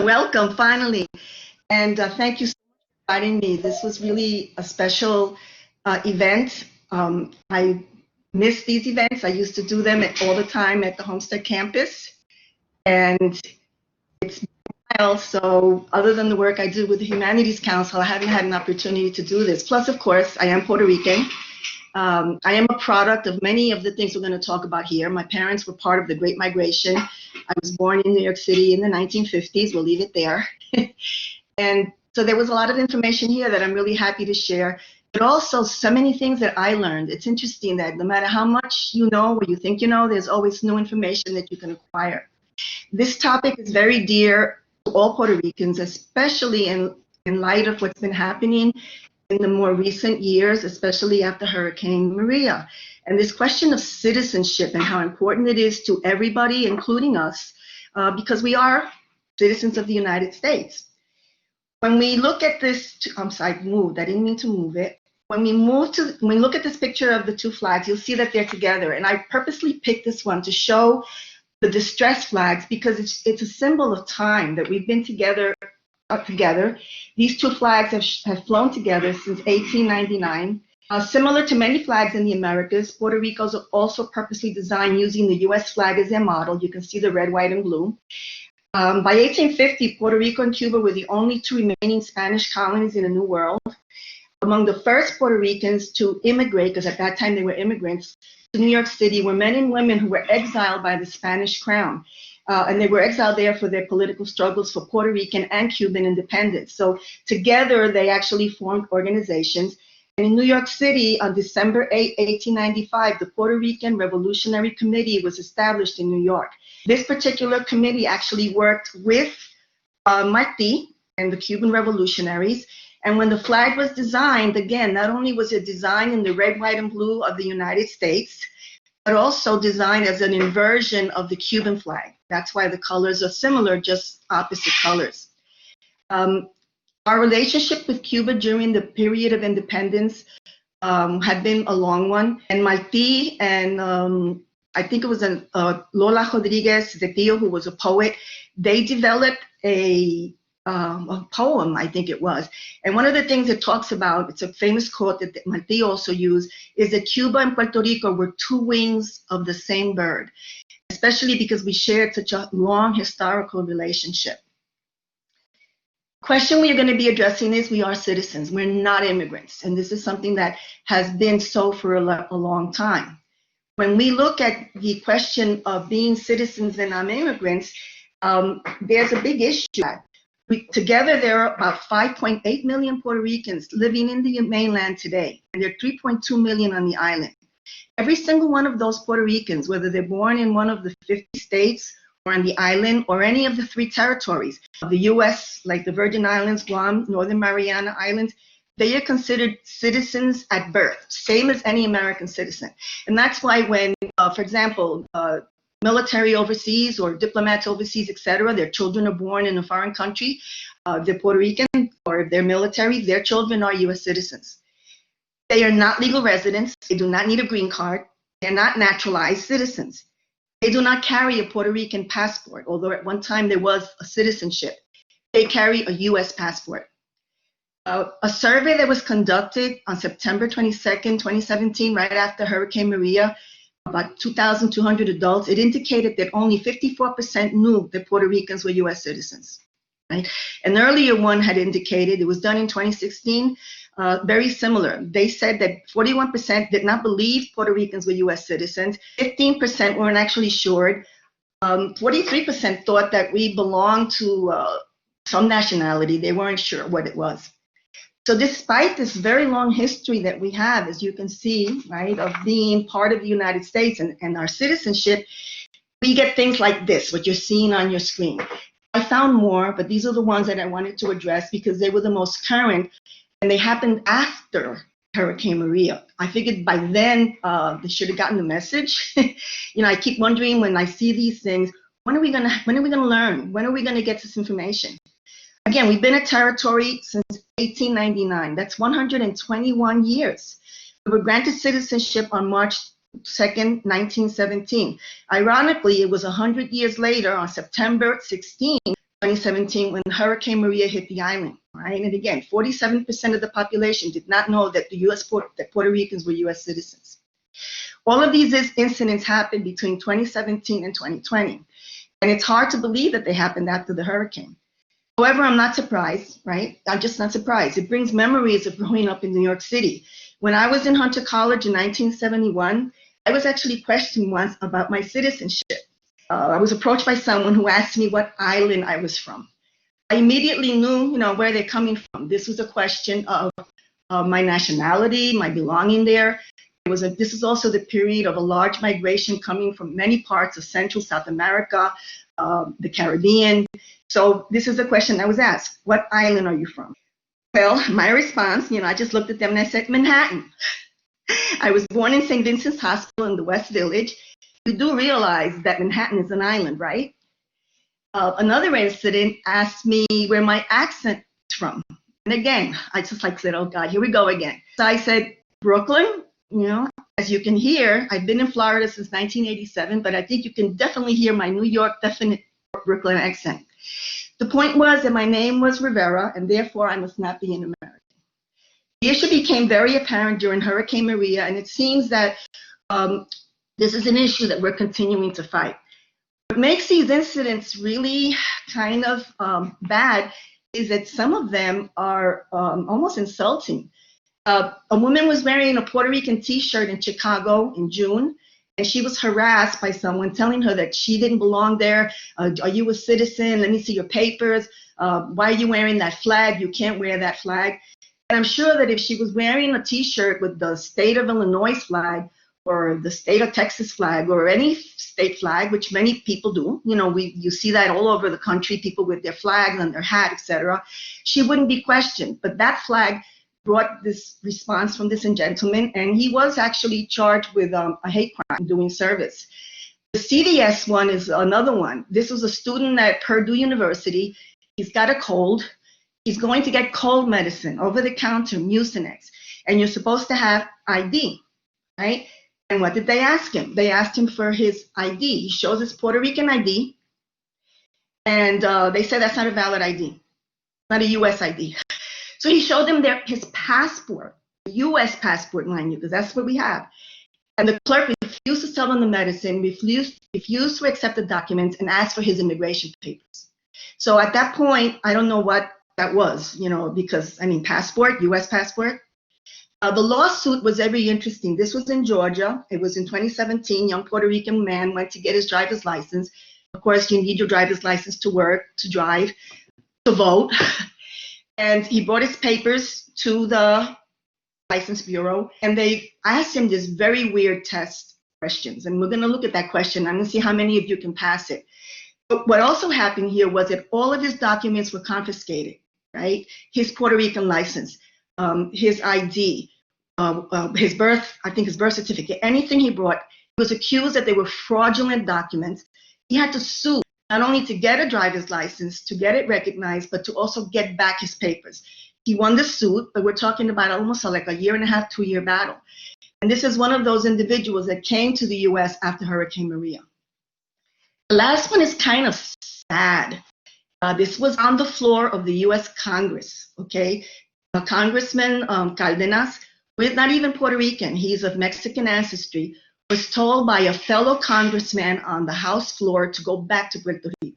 Welcome, finally. And thank you so much for inviting me. This was really a special event. I miss these events. I used to do them all the time at the Homestead campus. And it's been a while, so other than the work I do with the Humanities Council, I haven't had an opportunity to do this. Plus, of course, I am Puerto Rican. I am a product of many of the things we're going to talk about here. My parents were part of the Great Migration. I was born in New York City in the 1950s. We'll leave it there. And so there was a lot of information here that I'm really happy to share, but also so many things that I learned. It's interesting that no matter how much you know or you think you know, there's always new information that you can acquire. This topic is very dear to all Puerto Ricans, especially in light of what's been happening in the more recent years, especially after Hurricane Maria. And this question of citizenship and how important it is to everybody, including us, because we are citizens of the United States. When we look at this, I'm sorry, I moved. I didn't mean to move it. When we look at this picture of the two flags, you'll see that they're together. And I purposely picked this one to show the distress flags because it's a symbol of time that we've been together. These two flags have flown together since 1899. Similar to many flags in the Americas, Puerto Rico's also purposely designed using the U.S. flag as their model. You can see the red, white, and blue. By 1850, Puerto Rico and Cuba were the only two remaining Spanish colonies in the New World. Among the first Puerto Ricans to immigrate, because at that time they were immigrants, to New York City were men and women who were exiled by the Spanish crown. And they were exiled there for their political struggles for Puerto Rican and Cuban independence. So together they actually formed organizations. And in New York City, on December 8, 1895, the Puerto Rican Revolutionary Committee was established in New York. This particular committee actually worked with Martí and the Cuban revolutionaries. And when the flag was designed, again, not only was it designed in the red, white, and blue of the United States, but also designed as an inversion of the Cuban flag. That's why the colors are similar, just opposite colors. Our relationship with Cuba during the period of independence had been a long one. And Martí and I think it was Lola Rodriguez de Pio, who was a poet, they developed a poem, I think it was. And one of the things it talks about, it's a famous quote that Martí also used, is that Cuba and Puerto Rico were two wings of the same bird, especially because we shared such a long historical relationship. The question we are going to be addressing is we are citizens. We're not immigrants. And this is something that has been so for a long time. When we look at the question of being citizens and non-immigrants, there's a big issue. Together, there are about 5.8 million Puerto Ricans living in the mainland today, and there are 3.2 million on the island. Every single one of those Puerto Ricans, whether they're born in one of the 50 states or on the island or any of the 3 territories of the U.S., like the Virgin Islands, Guam, Northern Mariana Islands, they are considered citizens at birth, same as any American citizen. And that's why when, for example, military overseas or diplomats overseas, etc., their children are born in a foreign country, they're Puerto Rican, or if they're military, their children are U.S. citizens. They are not legal residents. They do not need a green card. They're not naturalized citizens. They do not carry a Puerto Rican passport, although at one time there was a citizenship. They carry a U.S. passport. A survey that was conducted on September 22nd, 2017, right after Hurricane Maria, about 2,200 adults, it indicated that only 54% knew that Puerto Ricans were U.S. citizens. Right? An earlier one had indicated, it was done in 2016, very similar. They said that 41% did not believe Puerto Ricans were U.S. citizens, 15% weren't actually sure, 43% thought that we belonged to some nationality. They weren't sure what it was. So despite this very long history that we have, as you can see, right, of being part of the United States and our citizenship, we get things like this, what you're seeing on your screen. I found more, but these are the ones that I wanted to address because they were the most current, and they happened after Hurricane Maria. I figured by then they should have gotten the message. You know, I keep wondering when I see these things, when are we gonna learn? When are we gonna get this information? Again, we've been a territory since 1899. That's 121 years. We were granted citizenship on March 2nd, 1917. Ironically, it was 100 years later, on September 16, 2017 when Hurricane Maria hit the island, right? And again, 47% of the population did not know that that Puerto Ricans were U.S. citizens. All of these incidents happened between 2017 and 2020. And it's hard to believe that they happened after the hurricane. However, I'm not surprised, right? I'm just not surprised. It brings memories of growing up in New York City. When I was in Hunter College in 1971, I was actually questioned once about my citizenship. I was approached by someone who asked me what island I was from. I immediately knew, where they're coming from. This was a question of my nationality, my belonging there. This is also the period of a large migration coming from many parts of Central South America, the Caribbean. So this is the question I was asked: what island are you from? Well, my response, I just looked at them and I said, Manhattan. I was born in St. Vincent's Hospital in the West Village. You do realize that Manhattan is an island, right? Another incident asked me where my accent is from. And again, I just said, oh God, here we go again. So I said, Brooklyn. As you can hear, I've been in Florida since 1987, but I think you can definitely hear my New York definite Brooklyn accent. The point was that my name was Rivera, and therefore I must not be an American. The issue became very apparent during Hurricane Maria, and it seems that this is an issue that we're continuing to fight. What makes these incidents really kind of bad is that some of them are almost insulting. A woman was wearing a Puerto Rican t-shirt in Chicago in June, and she was harassed by someone telling her that she didn't belong there. Are you a citizen? Let me see your papers. Why are you wearing that flag? You can't wear that flag. And I'm sure that if she was wearing a t-shirt with the state of Illinois flag or the state of Texas flag or any state flag, which many people do, you see that all over the country, people with their flags and their hat, etc., she wouldn't be questioned. But that flag brought this response from this gentleman, and he was actually charged with a hate crime doing service. The CDS one is another one. This was a student at Purdue University. He's got a cold. He's going to get cold medicine, over-the-counter, Mucinex, and you're supposed to have ID, right? And what did they ask him? They asked him for his ID. He shows his Puerto Rican ID, and they said that's not a valid ID, not a U.S. ID. So he showed them his passport, U.S. passport, mind you, because that's what we have. And the clerk refused to sell him the medicine, refused to accept the documents, and asked for his immigration papers. So at that point, I don't know what that was, because, passport, U.S. passport. The lawsuit was very interesting. This was in Georgia. It was in 2017. Young Puerto Rican man went to get his driver's license. Of course, you need your driver's license to work, to drive, to vote. And he brought his papers to the License Bureau, and they asked him this very weird test questions. And we're going to look at that question. I'm going to see how many of you can pass it. But what also happened here was that all of his documents were confiscated, right? His Puerto Rican license, his ID, his birth certificate, anything he brought. He was accused that they were fraudulent documents. He had to sue, not only to get a driver's license, to get it recognized, but to also get back his papers. He won the suit, but we're talking about almost like a 1.5 to 2-year battle. And this is one of those individuals that came to the U.S. after Hurricane Maria. The last one is kind of sad. This was on the floor of the U.S. Congress, okay? Congressman Cárdenas, who is not even Puerto Rican, he's of Mexican ancestry, was told by a fellow congressman on the House floor to go back to Puerto Rico.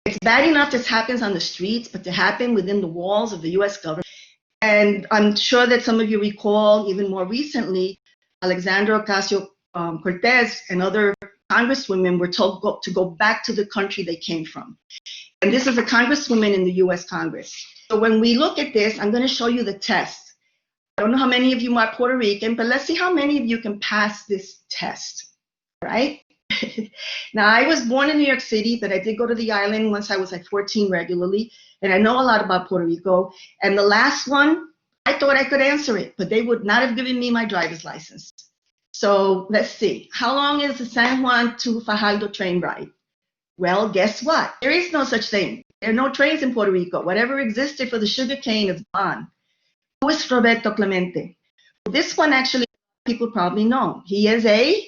It's bad enough this happens on the streets, but to happen within the walls of the U.S. government. And I'm sure that some of you recall, even more recently, Alexandria Ocasio-Cortez and other congresswomen were told to go back to the country they came from. And this is a congresswoman in the U.S. Congress. So when we look at this, I'm going to show you the test. I don't know how many of you are Puerto Rican, but let's see how many of you can pass this test, right? Now, I was born in New York City, but I did go to the island once I was 14 regularly, and I know a lot about Puerto Rico. And the last one, I thought I could answer it, but they would not have given me my driver's license. So let's see. How long is the San Juan to Fajardo train ride? Well, guess what? There is no such thing. There are no trains in Puerto Rico. Whatever existed for the sugar cane is gone. Who is Roberto Clemente? This one actually people probably know. He is a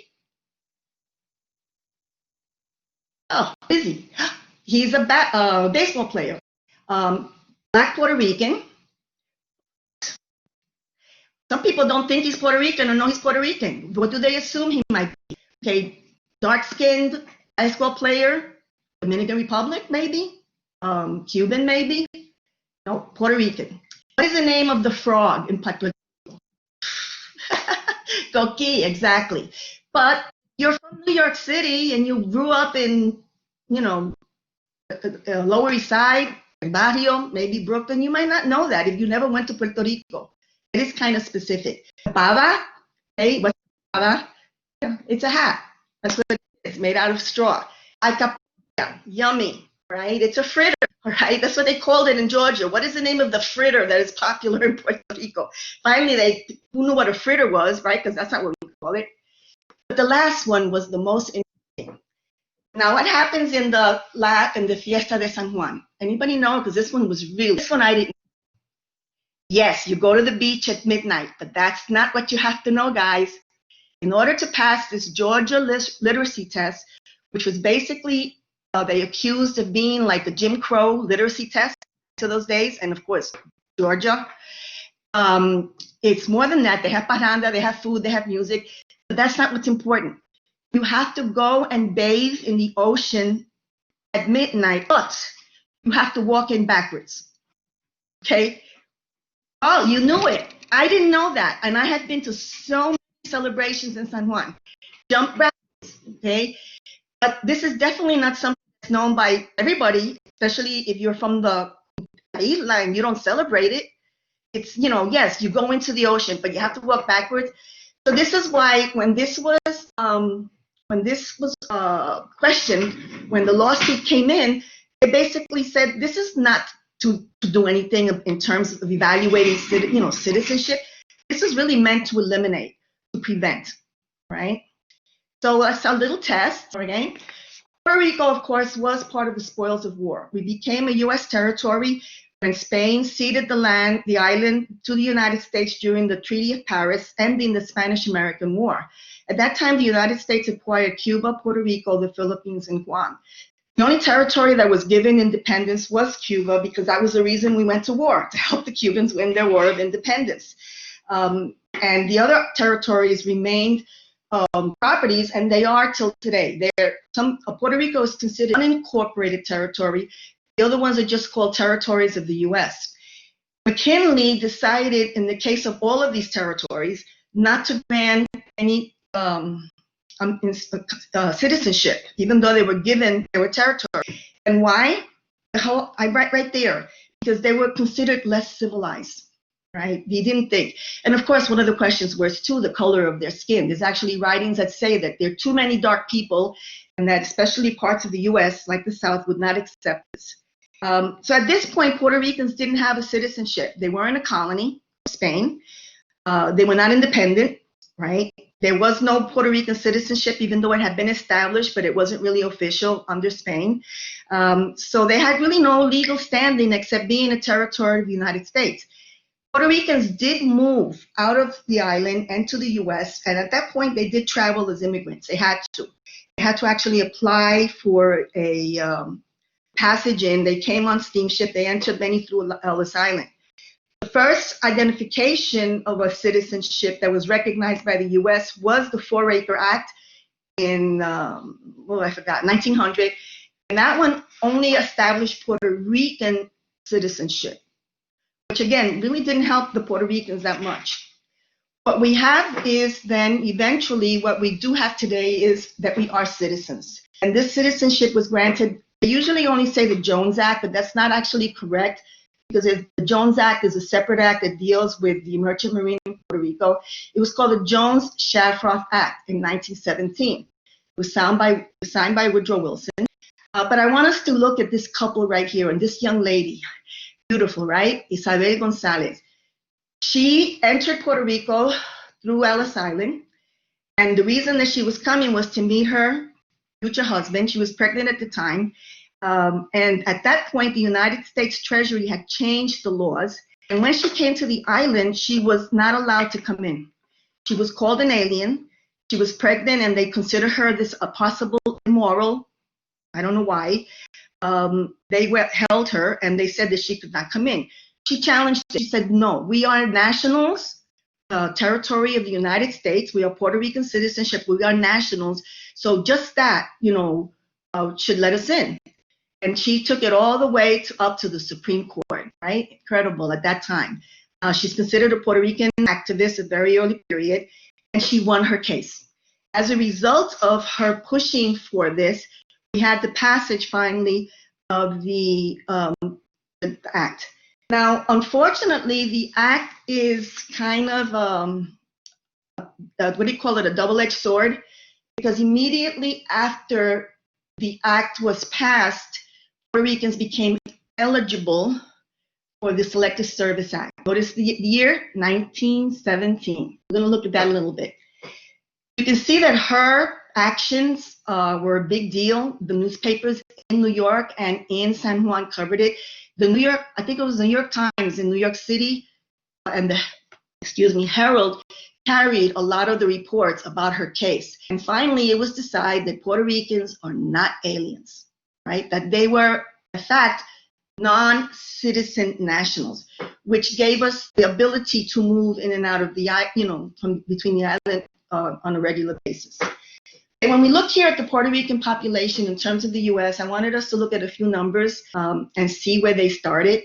Oh, busy. He's a baseball player. Black Puerto Rican. Some people don't think he's Puerto Rican or know he's Puerto Rican. What do they assume he might be? Okay, dark-skinned basketball player, Dominican Republic, maybe, Cuban, maybe. No, Puerto Rican. What is the name of the frog in Puerto Rico? Coqui, exactly. But you're from New York City and you grew up in, you know, Lower East Side, Barrio, maybe Brooklyn. You might not know that if you never went to Puerto Rico. It is kind of specific. Pava, hey, what's pava? It's a hat. That's what it is. It's made out of straw. Alcapurria, yummy, right? It's a fritter, right? That's what they called it in Georgia. What is the name of the fritter that is popular in Puerto Rico? Finally, who knew what a fritter was, right? Because that's not what we call it. But the last one was the most interesting. Now, what happens in the Fiesta de San Juan? Anybody know? Because this one I didn't. Yes, you go to the beach at midnight, but that's not what you have to know, guys. In order to pass this Georgia literacy test, which was basically they accused of being like a Jim Crow literacy test to those days, and of course, Georgia. It's more than that. They have parranda, they have food, they have music, but that's not what's important. You have to go and bathe in the ocean at midnight, but you have to walk in backwards. Okay? Oh, you knew it. I didn't know that. And I had been to so many celebrations in San Juan. Jump backwards, okay? But this is definitely not something that's known by everybody, especially if you're from the isla and you don't celebrate it. It's, yes, you go into the ocean, but you have to walk backwards. So this is why when this was questioned, when the lawsuit came in, they basically said this is not to do anything in terms of evaluating citizenship. This is really meant to eliminate, to prevent, right? So that's a little test, okay? Puerto Rico, of course, was part of the spoils of war. We became a U.S. territory when Spain ceded the island to the United States during the Treaty of Paris, ending the Spanish-American War. At that time, the United States acquired Cuba, Puerto Rico, the Philippines, and Guam. The only territory that was given independence was Cuba, because that was the reason we went to war, to help the Cubans win their war of independence. And the other territories remained properties, and they are till today. Puerto Rico is considered unincorporated territory. The other ones are just called territories of the U.S. McKinley decided, in the case of all of these territories, not to grant any citizenship, even though they were territory. And why? I write right there, because they were considered less civilized, right? They didn't think. And of course, one of the questions was too the color of their skin. There's actually writings that say that there are too many dark people, and that especially parts of the U.S., like the South, would not accept this. So at this point, Puerto Ricans didn't have a citizenship. They weren't a colony of Spain. They were not independent, right? There was no Puerto Rican citizenship, even though it had been established, but it wasn't really official under Spain. So they had really no legal standing except being a territory of the United States. Puerto Ricans did move out of the island and to the U.S., and at that point, they did travel as immigrants. They had to. They had to actually apply for a passage in. They came on steamship. They entered many through Ellis Island. The first identification of a citizenship that was recognized by the U.S. was the Four-Acre Act in, 1900. And that one only established Puerto Rican citizenship, which again, really didn't help the Puerto Ricans that much. What we have is then eventually what we do have today is that we are citizens. And this citizenship was granted. They usually only say the Jones Act, but that's not actually correct, because the Jones Act is a separate act that deals with the merchant marine in Puerto Rico. It was called the Jones-Shafroth Act in 1917. It was signed by Woodrow Wilson. But I want us to look at this couple right here and this young lady. Beautiful, right? Isabel Gonzales. She entered Puerto Rico through Ellis Island. And the reason that she was coming was to meet her future husband. She was pregnant at the time. And at that point, the United States Treasury had changed the laws. And when she came to the island, she was not allowed to come in. She was called an alien. She was pregnant, and they considered her a possible immoral I don't know why. They held her and they said that she could not come in. She challenged it. She said, no, we are nationals, territory of the United States. We are Puerto Rican citizenship. We are nationals. So just that, should let us in. And she took it all the way up to the Supreme Court, right? Incredible at that time. She's considered a Puerto Rican activist, a very early period, and she won her case. As a result of her pushing for this, we had the passage finally of the act. Now, unfortunately, the act is kind of, what do you call it, a double-edged sword, because immediately after the act was passed, Puerto Ricans became eligible for the Selective Service Act. Notice the year, 1917. We're going to look at that a little bit. You can see that her actions were a big deal. The newspapers in New York and in San Juan covered it. I think it was the New York Times in New York City and the Herald carried a lot of the reports about her case. And finally, it was decided that Puerto Ricans are not aliens, right? That they were, in fact, non-citizen nationals, which gave us the ability to move in and out of the, from between the island on a regular basis. And when we look here at the Puerto Rican population in terms of the U.S., I wanted us to look at a few numbers and see where they started.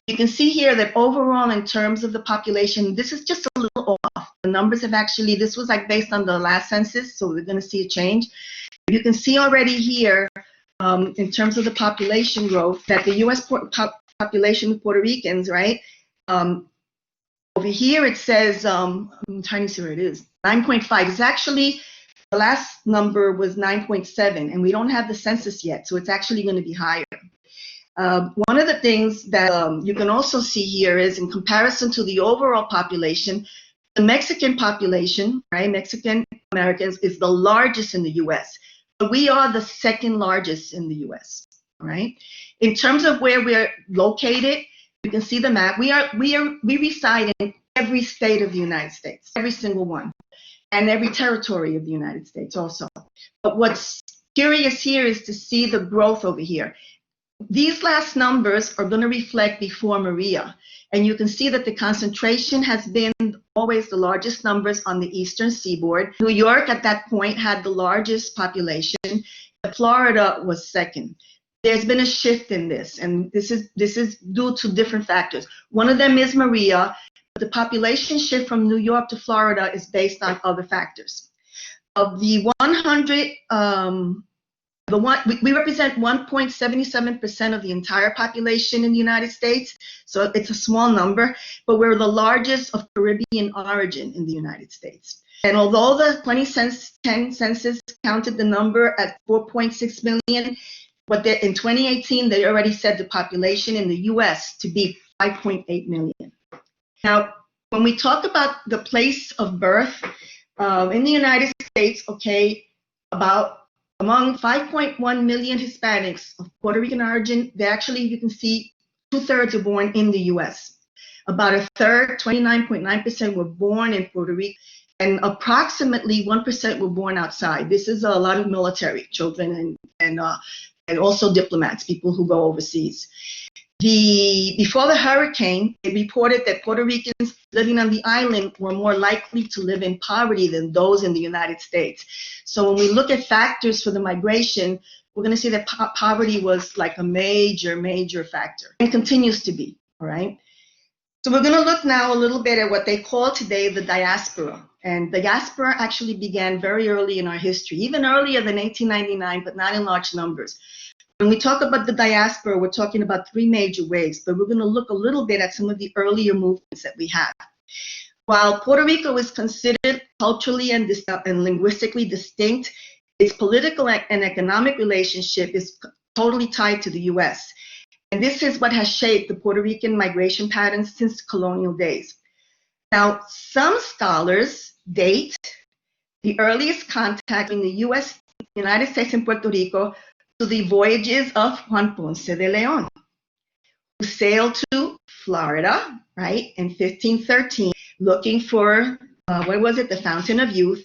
You can see here that overall, in terms of the population, this is just a little off. The numbers have actually, this was like based on the last census, so we're going to see a change. You can see already here, in terms of the population growth, that the U.S. population of Puerto Ricans, right? Over here it says, I'm trying to see where it is, 9.5. It's actually, the last number was 9.7, and we don't have the census yet, so it's actually going to be higher. One of the things that you can also see here is, in comparison to the overall population, the Mexican population, right, Mexican Americans, is the largest in the U.S. But we are the second largest in the U.S., right? In terms of where we're located, you can see the map. We reside in every state of the United States, every single one, and every territory of the United States also. But what's curious here is to see the growth over here. These last numbers are going to reflect before Maria, and you can see that the concentration has been always the largest numbers on the eastern seaboard. New York at that point had the largest population. Florida was second. There's been a shift in this, and this is due to different factors. One of them is Maria, but the population shift from New York to Florida is based on other factors. Of the 100, we represent 1.77% of the entire population in the United States, so it's a small number, but we're the largest of Caribbean origin in the United States. And although the 2010 census counted the number at 4.6 million, but in 2018, they already said the population in the U.S. to be 5.8 million. Now, when we talk about the place of birth in the United States, okay, among 5.1 million Hispanics of Puerto Rican origin, they actually, you can see, 2/3 are born in the U.S. About a third, 29.9%, were born in Puerto Rico, and approximately 1% were born outside. This is a lot of military children and also diplomats, people who go overseas. Before the hurricane, it reported that Puerto Ricans living on the island were more likely to live in poverty than those in the United States. So when we look at factors for the migration, we're going to see that poverty was like a major, major factor, and continues to be, all right? So we're going to look now a little bit at what they call today the diaspora. And the diaspora actually began very early in our history, even earlier than 1899, but not in large numbers. When we talk about the diaspora, we're talking about three major ways, but we're going to look a little bit at some of the earlier movements that we have. While Puerto Rico is considered culturally and linguistically distinct, its political and economic relationship is totally tied to the U.S. And this is what has shaped the Puerto Rican migration patterns since colonial days. Now, some scholars date the earliest contact in the United States and Puerto Rico to the voyages of Juan Ponce de Leon, who sailed to Florida, right, in 1513, looking for, the Fountain of Youth.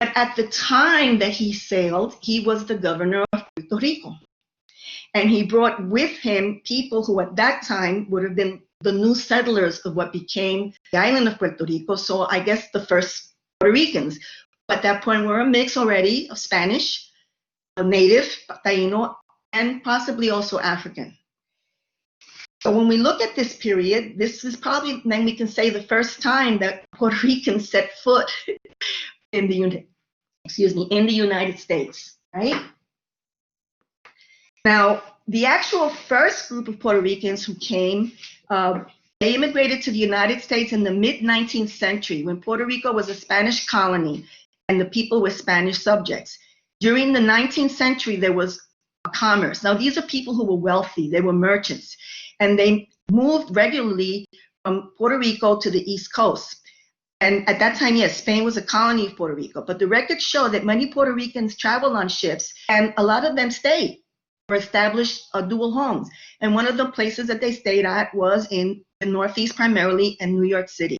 But at the time that he sailed, he was the governor of Puerto Puerto Rico. And he brought with him people who at that time would have been the new settlers of what became the island of Puerto Rico. So I guess the first Puerto Ricans. At that point were a mix already of Spanish, a native, Taino, and possibly also African. So when we look at this period, this is probably, then we can say, the first time that Puerto Ricans set foot in the United States, right? Now, the actual first group of Puerto Ricans who came, they immigrated to the United States in the mid-19th century when Puerto Rico was a Spanish colony and the people were Spanish subjects. During the 19th century, there was commerce. Now, these are people who were wealthy. They were merchants. And they moved regularly from Puerto Rico to the East Coast. And at that time, yes, Spain was a colony of Puerto Rico. But the records show that many Puerto Ricans traveled on ships, and a lot of them stayed or established dual homes. And one of the places that they stayed at was in the Northeast primarily, and New York City.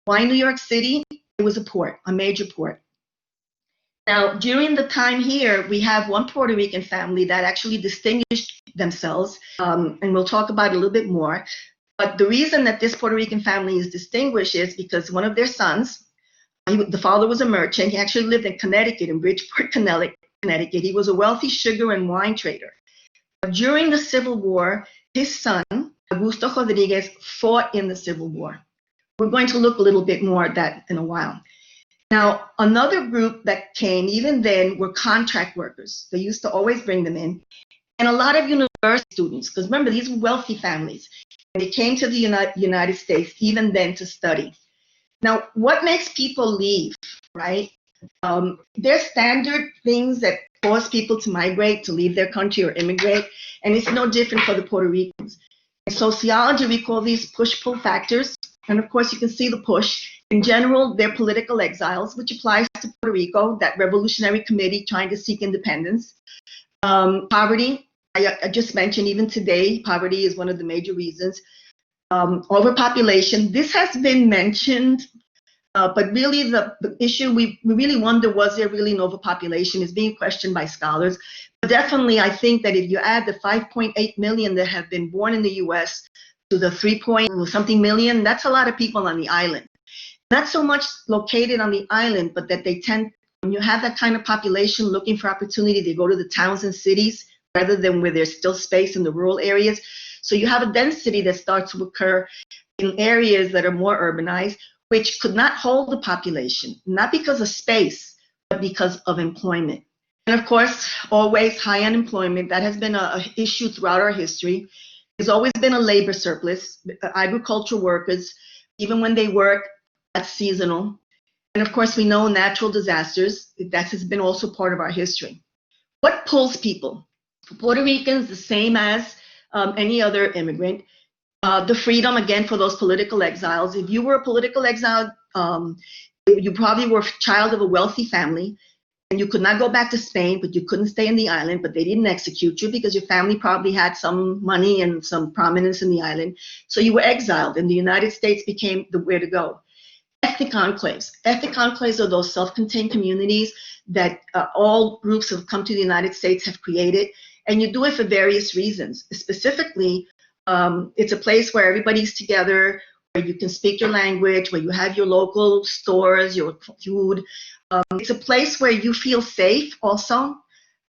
Why New York City? It was a port, a major port. Now, during the time here, we have one Puerto Rican family that actually distinguished themselves, and we'll talk about it a little bit more. But the reason that this Puerto Rican family is distinguished is because one of their sons, the father was a merchant. He actually lived in Connecticut, in Bridgeport, Connecticut. He was a wealthy sugar and wine trader. But during the Civil War, his son, Augusto Rodriguez, fought in the Civil War. We're going to look a little bit more at that in a while. Now, another group that came even then were contract workers. They used to always bring them in. And a lot of university students, because remember, these were wealthy families. And they came to the United States even then to study. Now, what makes people leave, right? There's standard things that cause people to migrate, to leave their country or immigrate. And it's no different for the Puerto Ricans. In sociology, we call these push-pull factors. And of course, you can see the push. In general, they're political exiles, which applies to Puerto Rico, that revolutionary committee trying to seek independence. Poverty, I just mentioned, even today, poverty is one of the major reasons. Overpopulation, this has been mentioned, but really the issue we really wonder, was there really an overpopulation, is being questioned by scholars. But definitely, I think that if you add the 5.8 million that have been born in the US to the 3-point-something million, that's a lot of people on the island. Not so much located on the island, but that they tend, when you have that kind of population looking for opportunity, they go to the towns and cities rather than where there's still space in the rural areas. So you have a density that starts to occur in areas that are more urbanized, which could not hold the population, not because of space, but because of employment. And of course, always high unemployment. That has been an issue throughout our history. There's always been a labor surplus. Agricultural workers, even when they work, that's seasonal. And of course, we know natural disasters. That has been also part of our history. What pulls people? For Puerto Ricans, the same as any other immigrant. The freedom, again, for those political exiles. If you were a political exile, you probably were a child of a wealthy family, and you could not go back to Spain, but you couldn't stay in the island, but they didn't execute you because your family probably had some money and some prominence in the island. So you were exiled, and the United States became the where to go. Ethnic enclaves. Ethnic enclaves are those self-contained communities that all groups who have come to the United States have created, and you do it for various reasons. Specifically, it's a place where everybody's together, where you can speak your language, where you have your local stores, your food. It's a place where you feel safe also.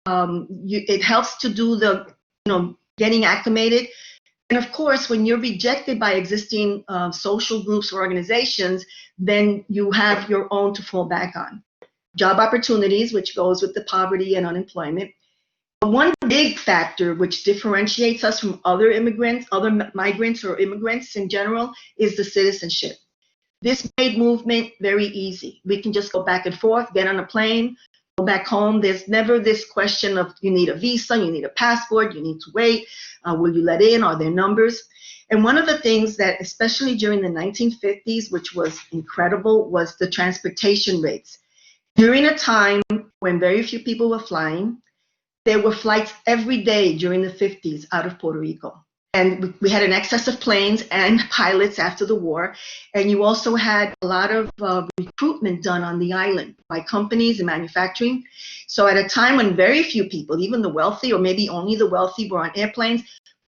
It helps to do the, getting acclimated. And of course, when you're rejected by existing social groups or organizations, then you have your own to fall back on. Job opportunities, which goes with the poverty and unemployment. One big factor which differentiates us from other immigrants, other migrants or immigrants in general, is the citizenship. This made movement very easy. We can just go back and forth, get on a plane, go back home. There's never this question of you need a visa, you need a passport, you need to wait. Will you let in? Are there numbers? And one of the things that, especially during the 1950s, which was incredible, was the transportation rates. During a time when very few people were flying, there were flights every day during the 50s out of Puerto Rico. And we had an excess of planes and pilots after the war. And you also had a lot of recruitment done on the island by companies and manufacturing. So at a time when very few people, even the wealthy or maybe only the wealthy, were on airplanes,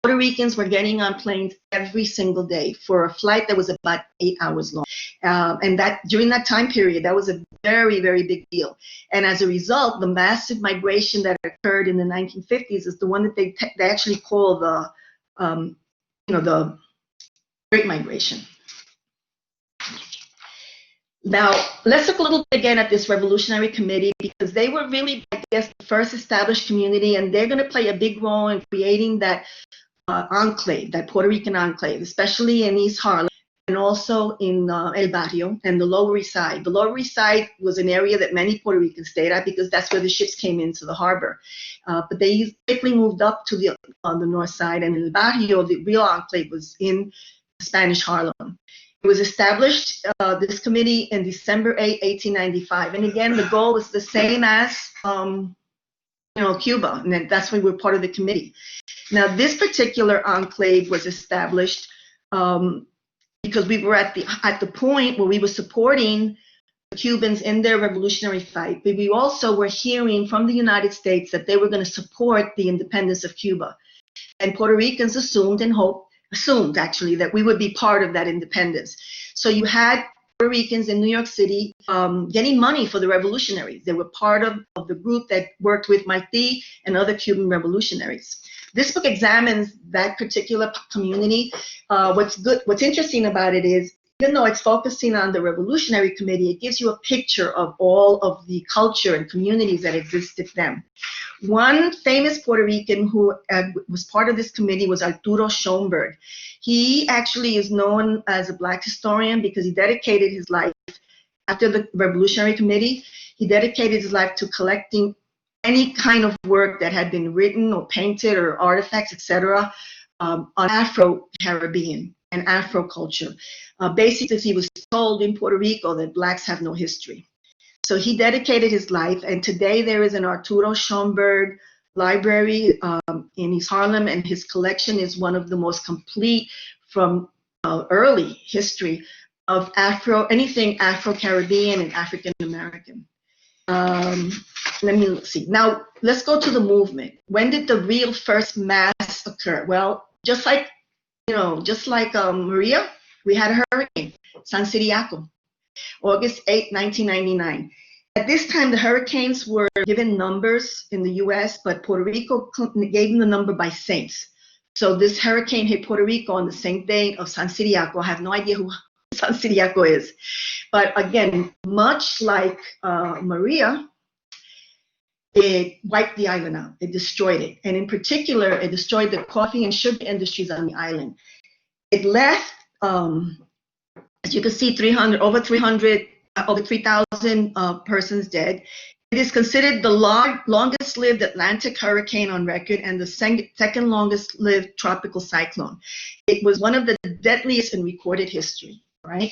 Puerto Ricans were getting on planes every single day for a flight that was about 8 hours long. And that during that time period, that was a very, very big deal. And as a result, the massive migration that occurred in the 1950s is the one that they actually call the the Great Migration. Now, let's look a little bit again at this Revolutionary Committee, because they were really, I guess, the first established community, and they're going to play a big role in creating that enclave, that Puerto Rican enclave, especially in East Harlem and also in El Barrio and the Lower East Side. The Lower East Side was an area that many Puerto Ricans stayed at because that's where the ships came into the harbor. But they quickly moved up to on the north side, and El Barrio, the real enclave, was in Spanish Harlem. It was established, this committee, in December 8, 1895. And again, the goal was the same as Cuba, and that's why we're part of the committee. Now, this particular enclave was established because we were at the point where we were supporting the Cubans in their revolutionary fight, but we also were hearing from the United States that they were going to support the independence of Cuba. And Puerto Ricans assumed actually that we would be part of that independence. So you had Puerto Ricans in New York City getting money for the revolutionaries. They were part of the group that worked with Martí and other Cuban revolutionaries. This book examines that particular community. What's interesting about it is, even though it's focusing on the Revolutionary Committee, it gives you a picture of all of the culture and communities that existed then. One famous Puerto Rican who was part of this committee was Arturo Schomburg. He actually is known as a Black historian because he dedicated his life, after the Revolutionary Committee, he dedicated his life to collecting any kind of work that had been written or painted or artifacts, etc., on Afro-Caribbean and Afro culture. Basically, he was told in Puerto Rico that Blacks have no history. So he dedicated his life, and today there is an Arturo Schomburg library in East Harlem, and his collection is one of the most complete from early history of anything Afro-Caribbean and African-American. Let me see. Now, let's go to the movement. When did the real first mass occur? Well, just like Maria, we had a hurricane, San Ciriaco, August 8, 1999. At this time, the hurricanes were given numbers in the U.S., but Puerto Rico gave them the number by saints. So this hurricane hit Puerto Rico on the same day of San Ciriaco. I have no idea who San Ciriaco is. But again, much like Maria, it wiped the island out. It destroyed it. And in particular, it destroyed the coffee and sugar industries on the island. It left, as you can see, over 3,000 persons dead. It is considered the longest-lived Atlantic hurricane on record and the second longest-lived tropical cyclone. It was one of the deadliest in recorded history, right?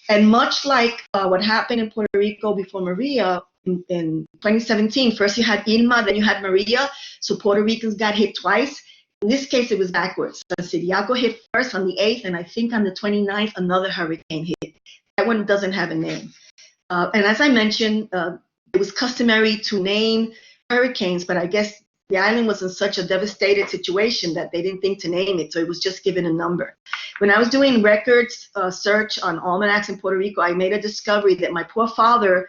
And much like what happened in Puerto Rico before Maria, in 2017, first you had Irma, then you had Maria, so Puerto Ricans got hit twice. In this case, it was backwards. San Ciriaco hit first on the 8th, and I think on the 29th, another hurricane hit. That one doesn't have a name. And as I mentioned, it was customary to name hurricanes, but I guess the island was in such a devastated situation that they didn't think to name it, so it was just given a number. When I was doing records search on almanacs in Puerto Rico, I made a discovery that my poor father,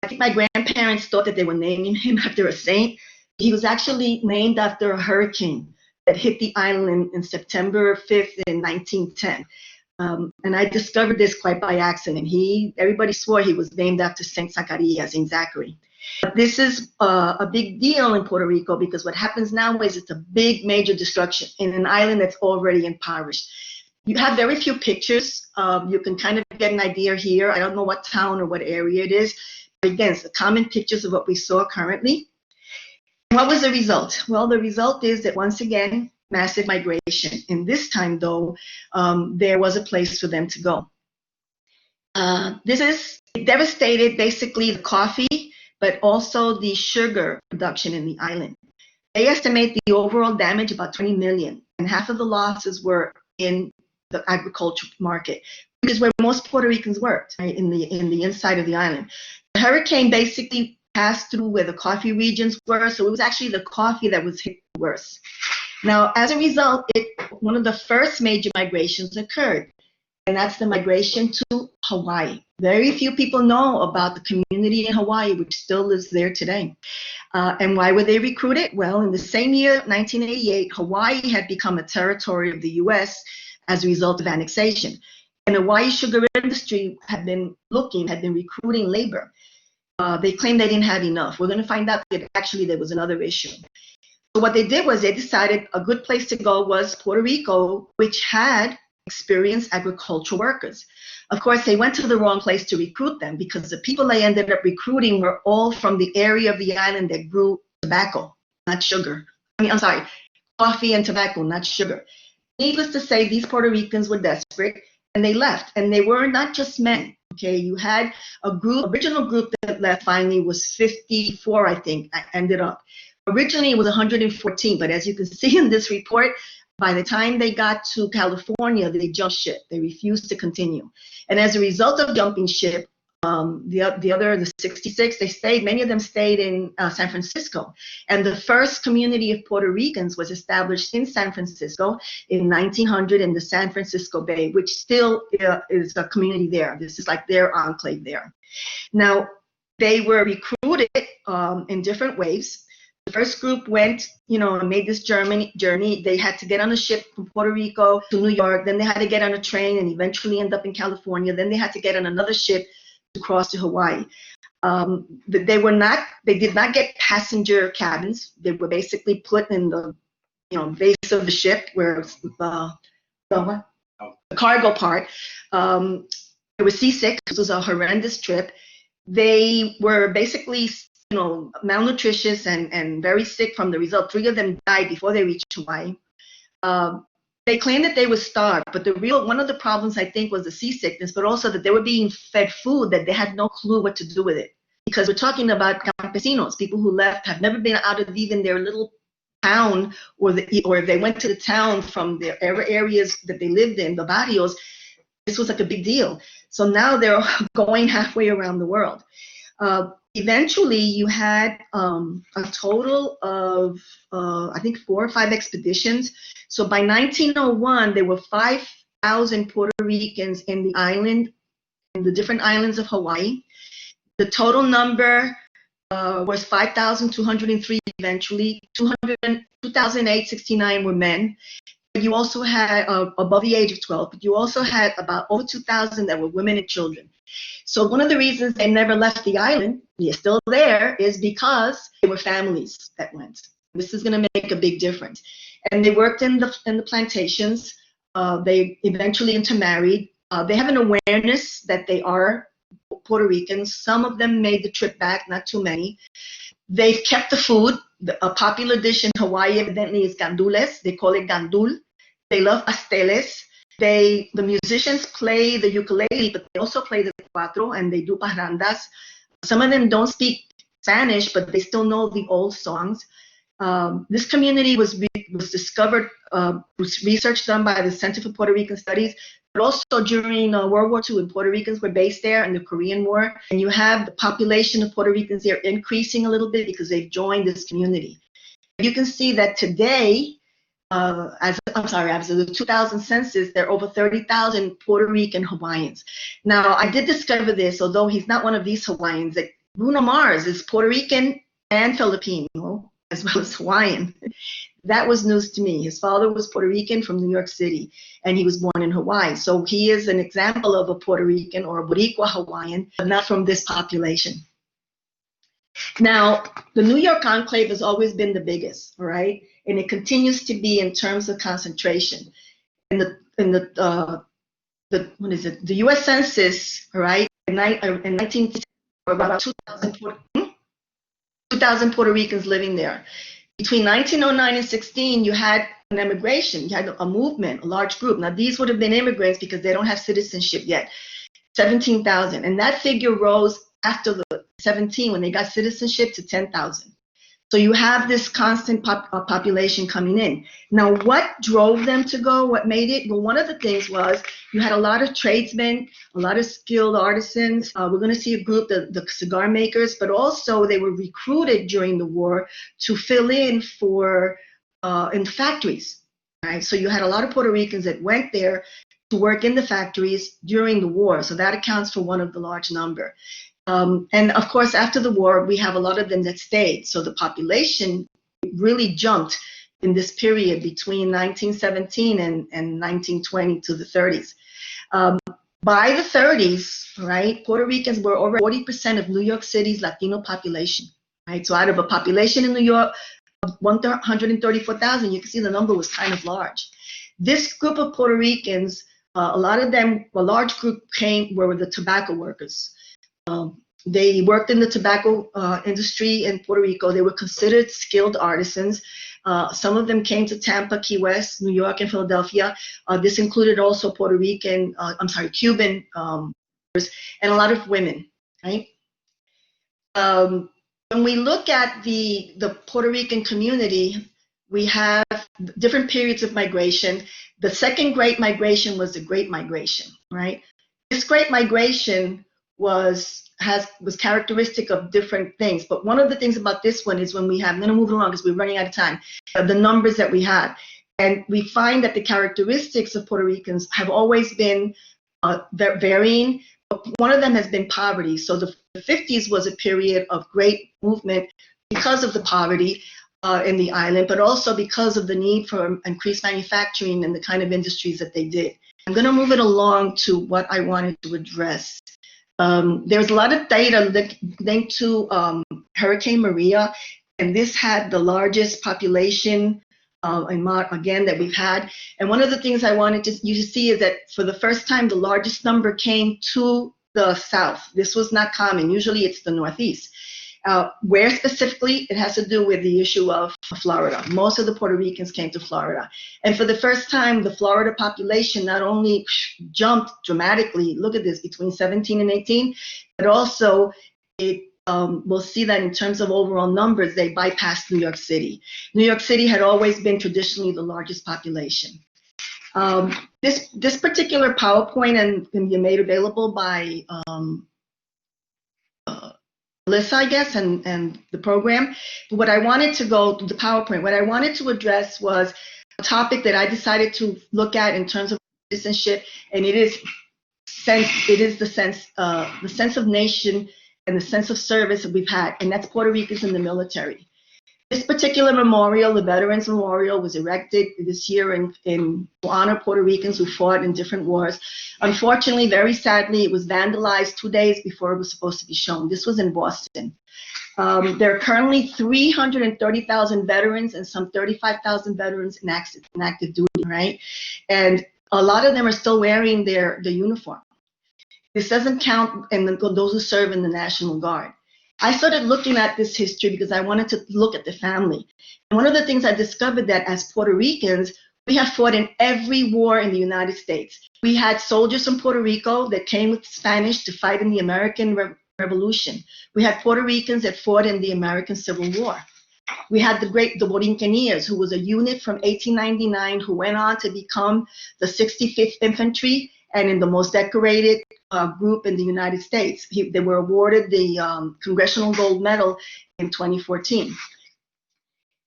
I think my grandparents thought that they were naming him after a saint. He was actually named after a hurricane that hit the island in September 5th in 1910. And I discovered this quite by accident. Everybody swore he was named after Saint Zacharias, Saint Zachary. But this is a big deal in Puerto Rico because what happens now is it's a big, major destruction in an island that's already impoverished. You have very few pictures. You can kind of get an idea here. I don't know what town or what area it is. But again, it's the common pictures of what we saw currently. What was the result? Well, the result is that once again, massive migration. And this time, though, there was a place for them to go. It devastated basically the coffee, but also the sugar production in the island. They estimate the overall damage about 20 million. and half of the losses were in the agriculture market, which is where most Puerto Ricans worked, right, in the inside of the island. The hurricane basically passed through where the coffee regions were, so it was actually the coffee that was hit worse. Now, as a result, one of the first major migrations occurred, and that's the migration to Hawaii. Very few people know about the community in Hawaii, which still lives there today. And why were they recruited? Well, in the same year, 1988, Hawaii had become a territory of the U.S. as a result of annexation. And the Hawaii sugar industry had been recruiting labor. They claimed they didn't have enough. We're going to find out that actually there was another issue. So what they did was they decided a good place to go was Puerto Rico, which had experienced agricultural workers. Of course, they went to the wrong place to recruit them because the people they ended up recruiting were all from the area of the island that grew tobacco, not sugar. Coffee and tobacco, not sugar. Needless to say, these Puerto Ricans were desperate and they left. And they were not just men. Okay, you had original group that left finally was 54, I think, ended up. Originally, it was 114, but as you can see in this report, by the time they got to California, they jumped ship. They refused to continue. And as a result of jumping ship, the 66, many of them stayed in San Francisco. And the first community of Puerto Ricans was established in San Francisco in 1900 in the San Francisco Bay, which still is a community there. This is like their enclave there. Now, they were recruited in different ways. The first group went, and made this journey. They had to get on a ship from Puerto Rico to New York. Then they had to get on a train and eventually end up in California. Then they had to get on another ship to cross to Hawaii. They did not get passenger cabins. They were basically put in the, base of the ship where the cargo part. They were seasick. This was a horrendous trip. They were basically malnutritious and very sick from the result. 3 of them died before they reached Hawaii. They claimed that they were starved, but one of the problems I think was the seasickness, but also that they were being fed food that they had no clue what to do with it. Because we're talking about campesinos, people who left, have never been out of even their little town, or if they went to the town from their areas that they lived in, the barrios. This was like a big deal. So now they're going halfway around the world. Eventually, you had a total of, I think, 4 or 5 expeditions. So by 1901, there were 5,000 Puerto Ricans in the different islands of Hawaii. The total number was 5,203 eventually. 2,869 were men. You also had above the age of 12, but you also had about over 2,000 that were women and children. So one of the reasons they never left the island, they're still there, is because they were families that went. This is going to make a big difference. And they worked in the plantations. They eventually intermarried. They have an awareness that they are Puerto Ricans. Some of them made the trip back, not too many. They've kept the food. A popular dish in Hawaii evidently is gandules. They call it gandul. They love pasteles. The musicians play the ukulele, but they also play the cuatro, and they do parrandas. Some of them don't speak Spanish, but they still know the old songs. This community was discovered, was research done by the Center for Puerto Rican Studies, but also during World War II, when Puerto Ricans were based there in the Korean War. And you have the population of Puerto Ricans there increasing a little bit because they've joined this community. You can see that today, as of the 2000 census, there are over 30,000 Puerto Rican Hawaiians. Now, I did discover this, although he's not one of these Hawaiians, that Bruno Mars is Puerto Rican and Filipino, as well as Hawaiian. That was news to me. His father was Puerto Rican from New York City, and he was born in Hawaii. So he is an example of a Puerto Rican or a Boricua Hawaiian, but not from this population. Now, the New York Enclave has always been the biggest, all right? And it continues to be in terms of concentration. The U.S. Census, all right, in 1910, about 2,000 Puerto Ricans living there. Between 1909 and 16, you had an immigration. You had a movement, a large group. Now, these would have been immigrants because they don't have citizenship yet. 17,000. And that figure rose after the 17 when they got citizenship to 10,000. So you have this constant population coming in. Now, what drove them to go? What made it? Well, one of the things was you had a lot of tradesmen, a lot of skilled artisans. We're going to see a group, the cigar makers, but also they were recruited during the war to fill in for in the factories. Right? So you had a lot of Puerto Ricans that went there to work in the factories during the war. So that accounts for one of the large number. And of course, after the war, we have a lot of them that stayed. So the population really jumped in this period between 1917 and 1920 to the 30s. By the 30s, right, Puerto Ricans were over 40% of New York City's Latino population, right? So out of a population in New York of 134,000, you can see the number was kind of large. This group of Puerto Ricans, a lot of them, a large group were the tobacco workers. They worked in the tobacco industry in Puerto Rico. They were considered skilled artisans. Some of them came to Tampa, Key West, New York, and Philadelphia. This included also Cuban and a lot of women, right? When we look at the Puerto Rican community, we have different periods of migration. The second Great Migration was the Great Migration, right? This Great Migration was characteristic of different things. But one of the things about this one is when we have, I'm going to move along because we're running out of time, the numbers that we had. And we find that the characteristics of Puerto Ricans have always been varying. One of them has been poverty. So the 50s was a period of great movement because of the poverty in the island, but also because of the need for increased manufacturing and the kind of industries that they did. I'm going to move it along to what I wanted to address. There's a lot of data linked to Hurricane Maria, and this had the largest population again that we've had. And one of the things I wanted you to see is that for the first time, the largest number came to the south. This was not common. Usually it's the northeast. Where specifically, it has to do with the issue of Florida. Most of the Puerto Ricans came to Florida. And for the first time, the Florida population not only jumped dramatically, look at this, between 17 and 18, but also we'll see that in terms of overall numbers, they bypassed New York City. New York City had always been traditionally the largest population. This particular PowerPoint can be made available by Melissa, I guess, and the program. But what I wanted to go to the PowerPoint, what I wanted to address was a topic that I decided to look at in terms of citizenship, and it is the sense of nation and the sense of service that we've had, and that's Puerto Ricans in the military. This particular memorial, the Veterans Memorial, was erected this year to honor Puerto Ricans who fought in different wars. Unfortunately, very sadly, it was vandalized 2 days before it was supposed to be shown. This was in Boston. There are currently 330,000 veterans and some 35,000 veterans in active duty, right? And a lot of them are still wearing their uniform. This doesn't count those who serve in the National Guard. I started looking at this history because I wanted to look at the family. And one of the things I discovered that as Puerto Ricans, we have fought in every war in the United States. We had soldiers from Puerto Rico that came with Spanish to fight in the American Revolution. We had Puerto Ricans that fought in the American Civil War. We had the Borinqueniers, who was a unit from 1899 who went on to become the 65th Infantry and in the most decorated group in the United States. They were awarded the Congressional Gold Medal in 2014.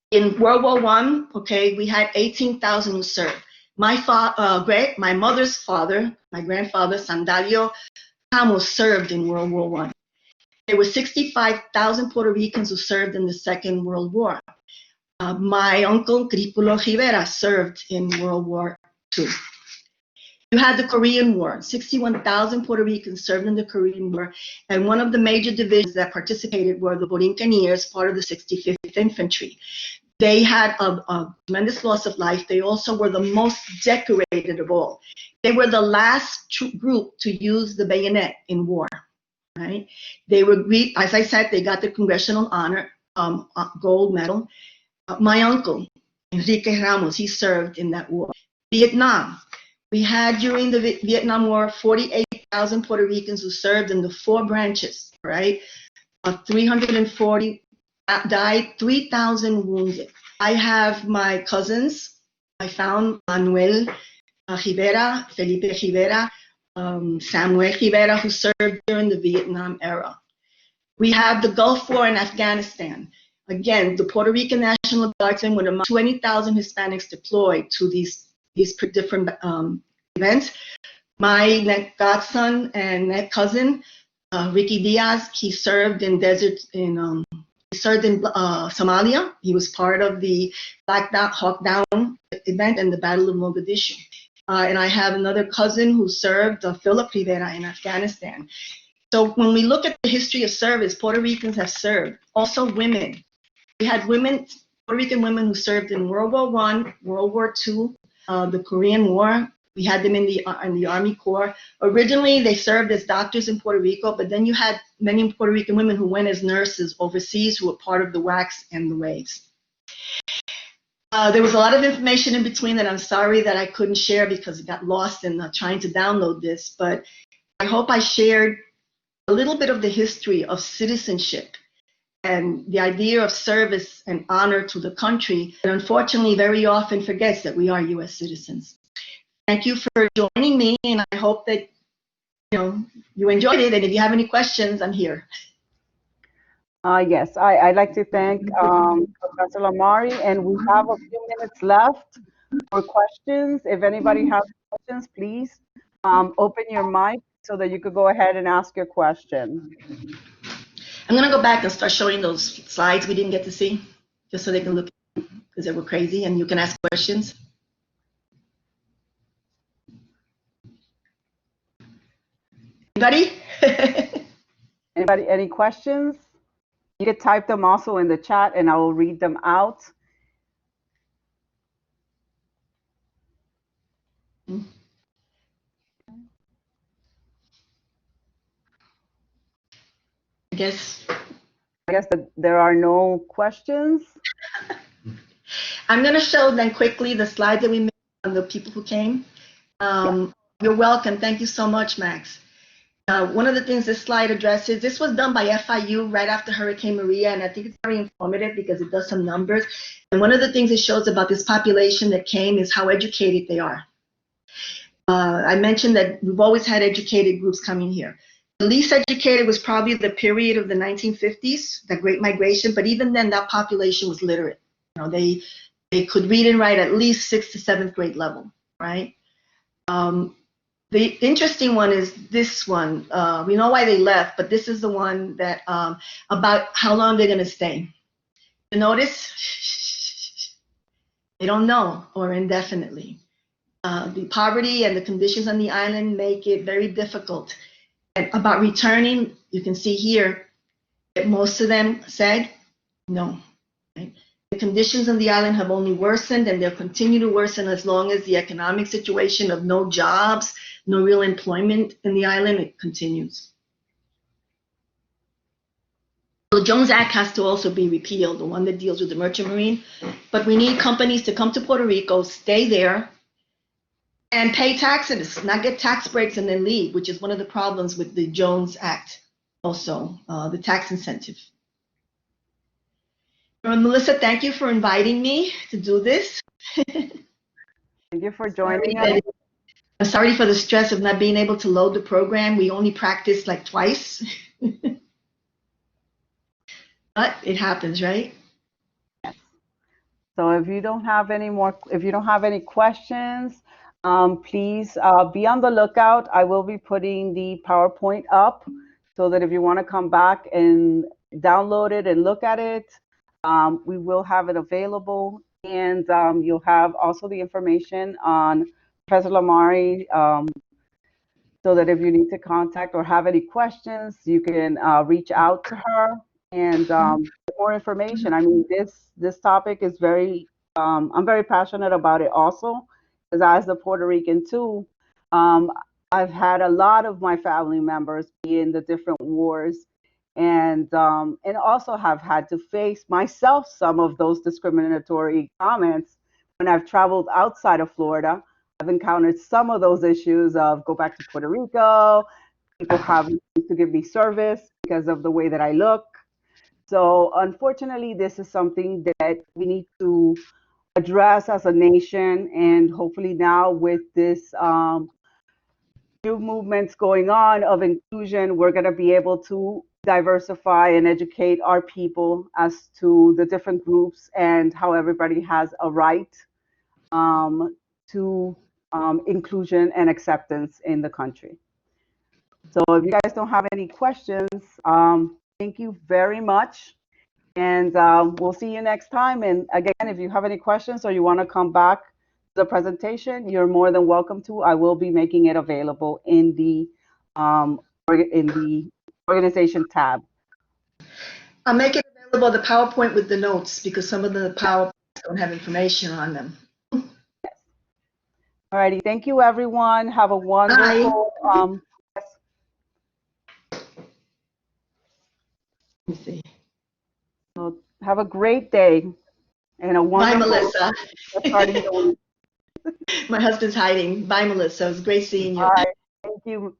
In World War I, okay, we had 18,000 who served. My mother's father, my grandfather, Sandalio Ramos, served in World War I. There were 65,000 Puerto Ricans who served in the Second World War. My uncle, Ciriaco Rivera, served in World War II. You had the Korean War. 61,000 Puerto Ricans served in the Korean War, and one of the major divisions that participated were the Borinqueniers, part of the 65th Infantry. They had a tremendous loss of life. They also were the most decorated of all. They were the last group to use the bayonet in war, right? They were, as I said, they got the Congressional Honor Gold Medal. My uncle, Enrique Ramos, he served in that war. Vietnam. We had during the Vietnam War 48,000 Puerto Ricans who served in the 4 branches, right? 340,000 died 3,000 wounded. I have my cousins. I found Manuel Rivera, Felipe Rivera, Samuel Rivera, who served during the Vietnam era. We have the Gulf War in Afghanistan. Again, the Puerto Rican National Guardsmen with about 20,000 Hispanics deployed to these different events. My godson and cousin, Ricky Diaz, he served in Somalia. He was part of the Black Hawk Down event and the Battle of Mogadishu. And I have another cousin who served, Philip Rivera, in Afghanistan. So when we look at the history of service, Puerto Ricans have served. Also women. We had women, Puerto Rican women who served in World War I, World War II, the Korean War. We had them in the Army Corps. Originally, they served as doctors in Puerto Rico, but then you had many Puerto Rican women who went as nurses overseas who were part of the WACs and the WAVES. There was a lot of information in between that I'm sorry that I couldn't share because it got lost in trying to download this, but I hope I shared a little bit of the history of citizenship and the idea of service and honor to the country that unfortunately very often forgets that we are U.S. citizens. Thank you for joining me, and I hope that you enjoyed it. And if you have any questions, I'm here. Yes, I'd like to thank Professor Lamari, and we have a few minutes left for questions. If anybody has questions, please open your mic so that you could go ahead and ask your question. I'm going to go back and start showing those slides we didn't get to see, just so they can look, because they were crazy, and you can ask questions. Anybody? Anybody, any questions? You can type them also in the chat and I will read them out. I guess that there are no questions. I'm going to show then quickly the slides that we made on the people who came. You're welcome. Thank you so much, Max. One of the things this slide addresses, this was done by FIU right after Hurricane Maria, and I think it's very informative because it does some numbers. And one of the things it shows about this population that came is how educated they are. I mentioned that we've always had educated groups coming here. The least educated was probably the period of the 1950s, the Great Migration, but even then that population was literate. They could read and write at least 6th to 7th grade level, right? The interesting one is this one. We know why they left, but this is the one that about how long they're going to stay. You notice? They don't know, or indefinitely. The poverty and the conditions on the island make it very difficult. And about returning, you can see here that most of them said no. Right? The conditions on the island have only worsened, and they'll continue to worsen as long as the economic situation of no jobs, no real employment in the island, it continues. The Jones Act has to also be repealed, the one that deals with the merchant marine. But we need companies to come to Puerto Rico, stay there, and pay taxes, not get tax breaks and then leave, which is one of the problems with the Jones Act also, the tax incentive. Melissa, thank you for inviting me to do this. Thank you for joining us. I'm sorry for the stress of not being able to load the program. We only practiced like twice. But it happens, right? Yes. So if you don't have any questions, please be on the lookout. I will be putting the PowerPoint up so that if you want to come back and download it and look at it, we will have it available. And you'll have also the information on Professor Lamari, so that if you need to contact or have any questions, you can reach out to her and get more information. I mean, this topic is very, I'm very passionate about it also, because as a Puerto Rican too, I've had a lot of my family members be in the different wars, and also have had to face myself some of those discriminatory comments when I've traveled outside of Florida. I've encountered some of those issues of go back to Puerto Rico, people having to give me service because of the way that I look. So unfortunately, this is something that we need to address as a nation, and hopefully now with this new movements going on of inclusion, we're going to be able to diversify and educate our people as to the different groups and how everybody has a right to inclusion and acceptance in the country. So if you guys don't have any questions, thank you very much. And we'll see you next time. And again, if you have any questions or you want to come back to the presentation, you're more than welcome to. I will be making it available in the organization tab. I'll make it available, the PowerPoint with the notes, because some of the PowerPoints don't have information on them. All righty. Thank you, everyone. Have a wonderful. Let me see. So have a great day and a wonderful. Bye, Melissa. Starting the week. My husband's hiding. Bye, Melissa. It was great seeing you. All right. Thank you.